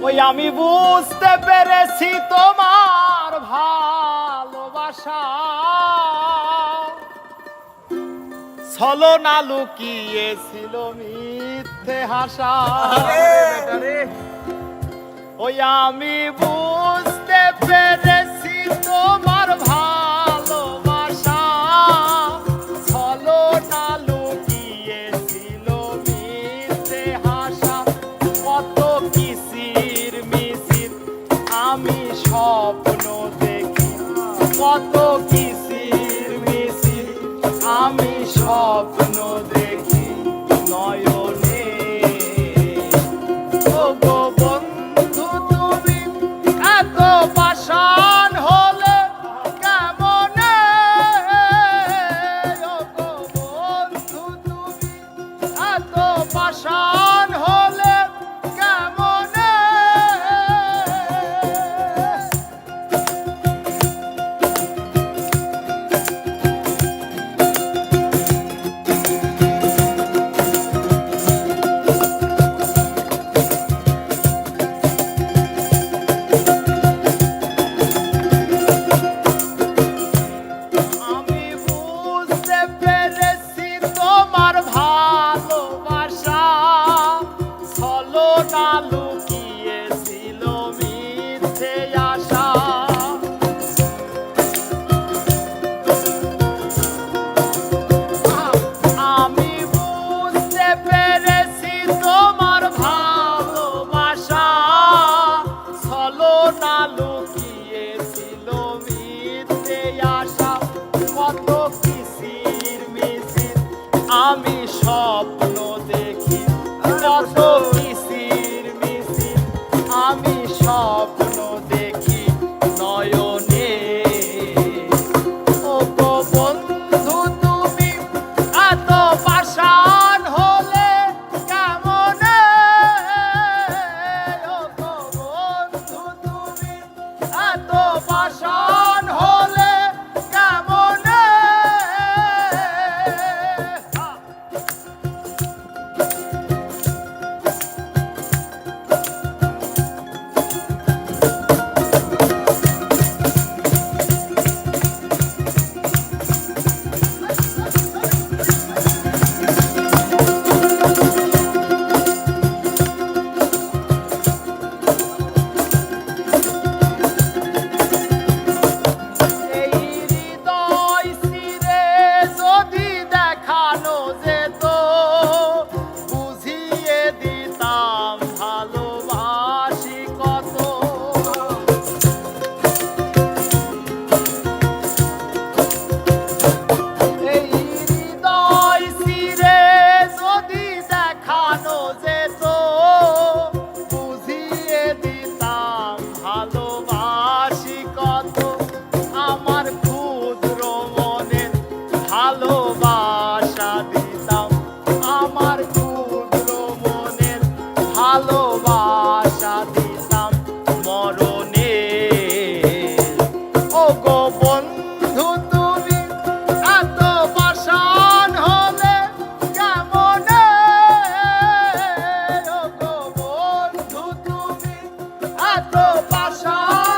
ওই আমি বুঝতে পেরেছি তোমার ভালোবাসা ছলনা লুকিয়েছিল মিথ্যে হাসা। ওই আমি বুঝতে পেরেছি তোমার ভালোবাসা ছলনা লুকিয়েছিল মিথ্যে হাসা। কত কিসির মিছির আমি স্বপ্ন দেখি, কত কিসির মিছির আমি স্বপ্ন দেখি নয়নে। ও গো বন্ধু তুমি এত পাষাণ হলে কেমনে? ও গো বন্ধু তুমি এত পাষাণ হলে কেমনে? আমি বুঝতে পেরেছি তোমার ভালোবাসা ছলনা লুকিয়েছিল মিথ্যে আশা। আমি বুঝতে পেরেছি তোমার ভালোবাসা ছলনা লুকিয়েছিল মিথ্যে আশা। কত কিসির মিছির আমি স্বপ্ন দেখি, কত কিসির মিছির আমি স্বপ্ন দেখি নয়নে। ও গো বন্ধু তুমি এত পাষাণ হলে কেমনে? ও গো বন্ধু তুমি এত পাষাণ হলে কেমনে? এই হৃদয় চিরে যদি দেখানো যেত বুঝিয়ে দিতাম ভালোবাসি কত। এই হৃদয় চিরে যদি দেখানো যেত বুঝিয়ে দিতাম ভালোবাসি কত। আমার ক্ষুদ্র মনের ভালোবাসা দিতাম, আমার ক্ষুদ্র মনের ভালোবাসা দিতাম মরণে। ও গো বন্ধু তুমি এত পাষাণ হলে কেমনে? ও গো বন্ধু তুমি এত পাষাণ